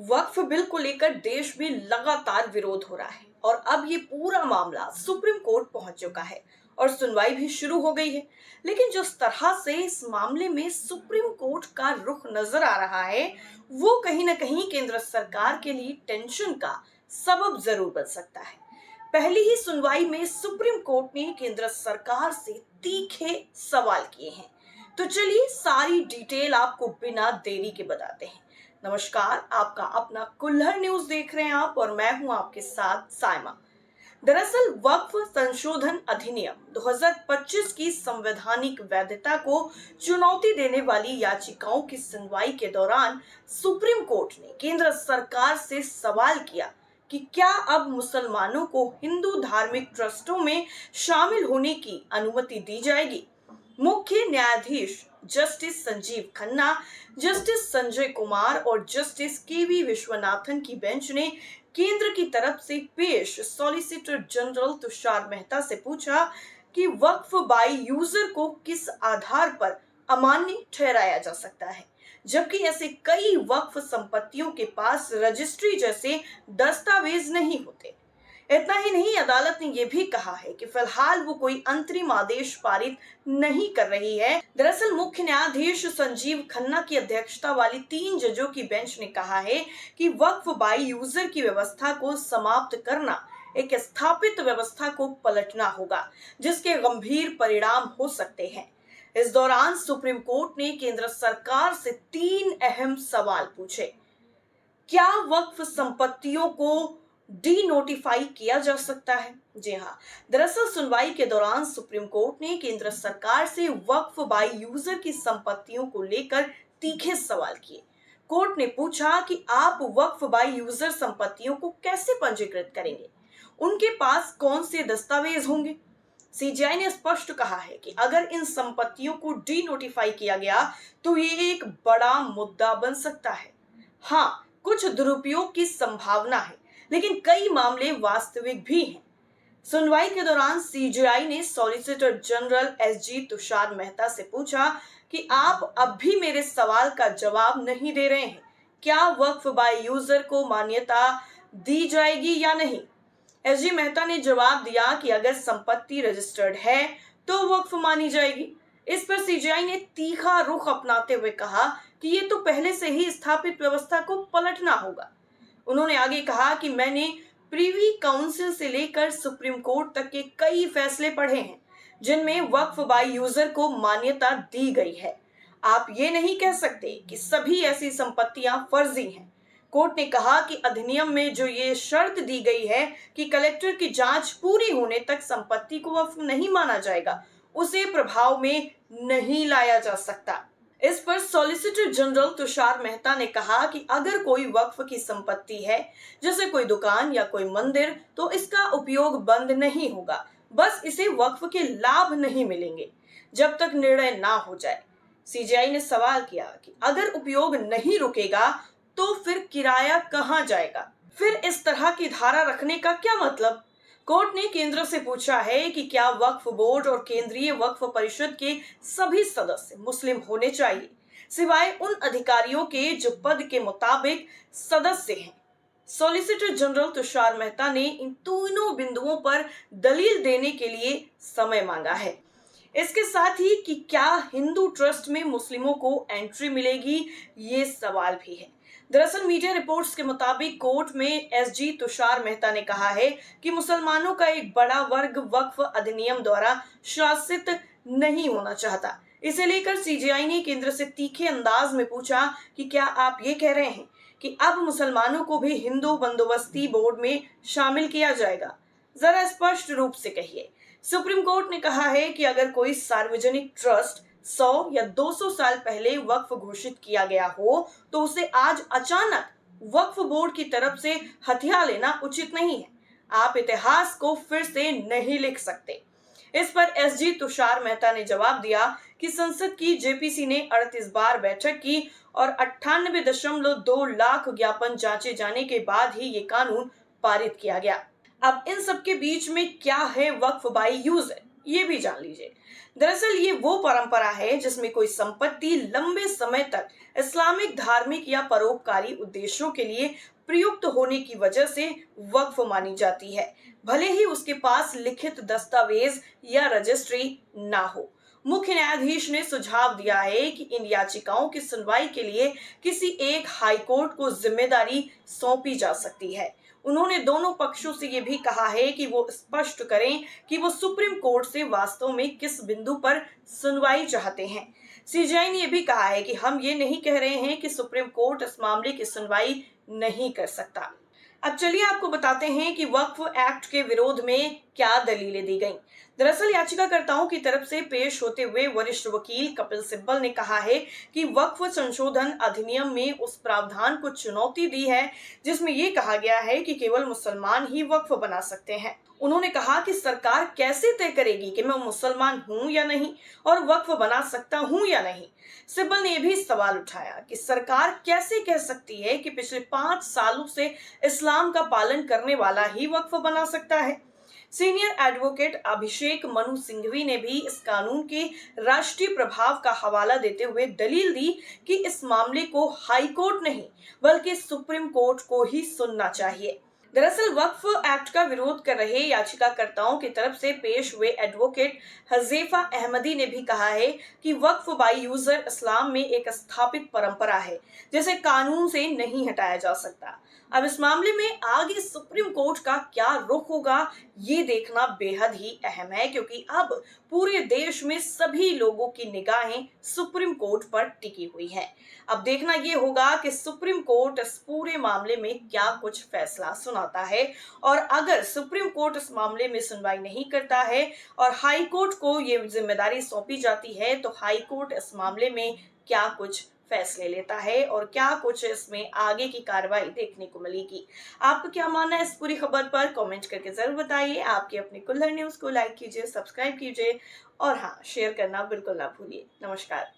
वक्फ bill को लेकर देश में लगातार विरोध हो रहा है और अब ये पूरा मामला सुप्रीम कोर्ट पहुंच चुका है और सुनवाई भी शुरू हो गई है। लेकिन जिस तरह से इस मामले में सुप्रीम कोर्ट का रुख नजर आ रहा है, वो कहीं ना कहीं केंद्र सरकार के लिए टेंशन का सबब जरूर बन सकता है। पहली ही सुनवाई में सुप्रीम कोर्ट ने केंद्र सरकार से तीखे सवाल किए हैं। तो चलिए सारी डिटेल आपको बिना देरी के बताते हैं। नमस्कार, आपका अपना कुल्हड़ न्यूज देख रहे हैं आप और मैं हूं आपके साथ साइमा। दरअसल वक्फ संशोधन अधिनियम 2025 की संवैधानिक वैधता को चुनौती देने वाली याचिकाओं की सुनवाई के दौरान सुप्रीम कोर्ट ने केंद्र सरकार से सवाल किया कि क्या अब मुसलमानों को हिंदू धार्मिक ट्रस्टों में शामिल होने की अनुमति दी जाएगी। मुख्य न्यायाधीश जस्टिस संजीव खन्ना, जस्टिस संजय कुमार और जस्टिस केवी विश्वनाथन की बेंच ने केंद्र की तरफ से पेश सॉलिसिटर जनरल तुषार मेहता से पूछा कि वक्फ बाय यूजर को किस आधार पर अमान्य ठहराया जा सकता है, जबकि ऐसे कई वक्फ संपत्तियों के पास रजिस्ट्री जैसे दस्तावेज नहीं होते। इतना ही नहीं, अदालत ने यह भी कहा है कि फिलहाल वो कोई अंतरिम आदेश पारित नहीं कर रही है। दरअसल मुख्य न्यायाधीश संजीव खन्ना की अध्यक्षता वाली 3 जजों की बेंच ने कहा है कि वक्फ बाय यूजर की व्यवस्था को समाप्त करना एक स्थापित व्यवस्था को पलटना होगा, जिसके गंभीर परिणाम हो सकते हैं। इस दौरान सुप्रीम कोर्ट ने केंद्र सरकार से 3 अहम सवाल पूछे। क्या वक्फ संपत्तियों को डी नोटिफाई किया जा सकता है? जी हाँ, दरअसल सुनवाई के दौरान सुप्रीम कोर्ट ने केंद्र सरकार से वक्फ बाय यूजर की संपत्तियों को लेकर तीखे सवाल किए। कोर्ट ने पूछा कि आप वक्फ बाय यूजर संपत्तियों को कैसे पंजीकृत करेंगे, उनके पास कौन से दस्तावेज होंगे। सीजीआई ने स्पष्ट कहा है कि अगर इन संपत्तियों को डी नोटिफाई किया गया तो ये एक बड़ा मुद्दा बन सकता है। हाँ, कुछ दुरुपयोग की संभावना है, लेकिन कई मामले वास्तविक भी हैं। सुनवाई के दौरान सीजीआई ने solicitor general SG Tushar Mehta से पूछा कि आप अब भी मेरे सवाल का जवाब नहीं दे रहे हैं। क्या वक्फ बाय यूजर को मान्यता दी जाएगी या नहीं? एसजी मेहता ने जवाब दिया कि अगर संपत्ति रजिस्टर्ड है तो वक्फ मानी जाएगी। इस पर सीजीआई ने तीखा रुख अपनाते हुए कहा कि ये तो पहले से ही स्थापित व्यवस्था को पलटना होगा। उन्होंने आगे कहा कि मैंने प्रीवी काउंसिल से लेकर सुप्रीम कोर्ट तक के कई फैसले पढ़े हैं जिनमें वक्फ बाय यूजर को मान्यता दी गई है। आप ये नहीं कह सकते कि सभी ऐसी संपत्तियां फर्जी हैं। कोर्ट ने कहा कि अधिनियम में जो ये शर्त दी गई है कि कलेक्टर की जांच पूरी होने तक संपत्ति को वक्फ नहीं माना जाएगा, उसे प्रभाव में नहीं लाया जा सकता। इस पर सॉलिसिटर जनरल तुषार मेहता ने कहा कि अगर कोई वक्फ की संपत्ति है, जैसे कोई दुकान या कोई मंदिर, तो इसका उपयोग बंद नहीं होगा, बस इसे वक्फ के लाभ नहीं मिलेंगे जब तक निर्णय ना हो जाए। सीजीआई ने सवाल किया कि अगर उपयोग नहीं रुकेगा तो फिर किराया कहां जाएगा? फिर इस तरह की धारा रखने का क्या मतलब? कोर्ट ने केंद्र से पूछा है कि क्या वक्फ बोर्ड और केंद्रीय वक्फ परिषद के सभी सदस्य मुस्लिम होने चाहिए, सिवाय उन अधिकारियों के जो पद के मुताबिक सदस्य हैं। सॉलिसिटर जनरल तुषार मेहता ने इन तीनों बिंदुओं पर दलील देने के लिए समय मांगा है। इसके साथ ही कि क्या हिंदू ट्रस्ट में मुस्लिमों को एंट्री मिलेगी, ये सवाल भी है। दरअसल मीडिया रिपोर्ट्स के मुताबिक कोर्ट में एसजी तुषार मेहता ने कहा है कि मुसलमानों का एक बड़ा वर्ग वक्फ अधिनियम द्वारा शासित नहीं होना चाहता। इसे लेकर सीजीआई ने केंद्र से तीखे अंदाज में पूछा कि क्या आप ये कह रहे हैं कि अब मुसलमानों को भी हिंदू बंदोबस्ती बोर्ड में शामिल किया जाएगा? जरा स्पष्ट रूप से कहिए। सुप्रीम कोर्ट ने कहा है कि अगर कोई सार्वजनिक ट्रस्ट 100 या 200 साल पहले वक्फ घोषित किया गया हो तो उसे आज अचानक वक्फ बोर्ड की तरफ से हथिया लेना उचित नहीं है। आप इतिहास को फिर से नहीं लिख सकते। इस पर एसजी तुषार मेहता ने जवाब दिया कि संसद की जेपीसी ने 38 बार बैठक की और 98.2 लाख ज्ञापन जांचे जाने के बाद ही ये कानून पारित किया गया। अब इन सब के बीच में क्या है वक्फ बाय यूजर? ये भी जान लीजिए। दरअसल ये वो परंपरा है जिसमें कोई संपत्ति लंबे समय तक इस्लामिक धार्मिक या परोपकारी उद्देश्यों के लिए प्रयुक्त होने की वजह से वक्फ मानी जाती है, भले ही उसके पास लिखित दस्तावेज या रजिस्ट्री ना हो। मुख्य न्यायाधीश ने सुझाव दिया है कि इन याचिकाओं की सुनवाई के लिए किसी एक हाईकोर्ट को जिम्मेदारी सौंपी जा सकती है। उन्होंने दोनों पक्षों से ये भी कहा है कि वो स्पष्ट करें कि वो सुप्रीम कोर्ट से वास्तव में किस बिंदु पर सुनवाई चाहते हैं। सीजेआई ने यह भी कहा है कि हम ये नहीं कह रहे हैं कि सुप्रीम कोर्ट इस मामले की सुनवाई नहीं कर सकता। अब चलिए आपको बताते हैं कि वक्फ एक्ट के विरोध में क्या दलीलें दी गईं। दरअसल याचिकाकर्ताओं की तरफ से पेश होते हुए वरिष्ठ वकील कपिल सिब्बल ने कहा है कि वक्फ संशोधन अधिनियम में उस प्रावधान को चुनौती दी है जिसमें यह कहा गया है कि केवल मुसलमान ही वक्फ बना सकते हैं। उन्होंने कहा कि सरकार कैसे तय करेगी कि मैं मुसलमान हूं या नहीं और वक्फ बना सकता हूं या नहीं। सिब्बल ने यह भी सवाल उठाया कि सरकार कैसे कह सकती है कि पिछले 5 सालों से इस्लाम का पालन करने वाला ही वक्फ बना सकता है। सीनियर एडवोकेट अभिषेक मनु सिंघवी ने भी इस कानून के राष्ट्रीय प्रभाव का हवाला देते हुए दलील दी कि इस मामले को हाई कोर्ट नहीं बल्कि सुप्रीम कोर्ट को ही सुनना चाहिए। दरअसल वक्फ एक्ट का विरोध कर रहे याचिकाकर्ताओं की तरफ से पेश हुए एडवोकेट हज़ेफा अहमदी ने भी कहा है कि वक्फ बाय यूजर इस्लाम में एक स्थापित परंपरा है जिसे कानून से नहीं हटाया जा सकता। अब इस मामले में आगे सुप्रीम कोर्ट का क्या रुख होगा ये देखना बेहद ही अहम है, क्योंकि अब पूरे देश में सभी लोगों की निगाहें सुप्रीम कोर्ट पर टिकी हुई हैं। अब देखना ये होगा कि सुप्रीम कोर्ट इस पूरे मामले में क्या कुछ फैसला सुनाता है, और अगर सुप्रीम कोर्ट इस मामले में सुनवाई नहीं करता है और हाई कोर्ट को ये जिम्मेदारी सौंपी जाती है तो हाई कोर्ट इस मामले में क्या कुछ फैसले लेता है और क्या कुछ इसमें आगे की कार्रवाई देखने को मिलेगी। आपको क्या मानना है इस पूरी खबर पर कमेंट करके जरूर बताइए। आपके अपने कुल्हड़ न्यूज को लाइक कीजिए, सब्सक्राइब कीजिए और हाँ, शेयर करना बिल्कुल ना भूलिए। नमस्कार।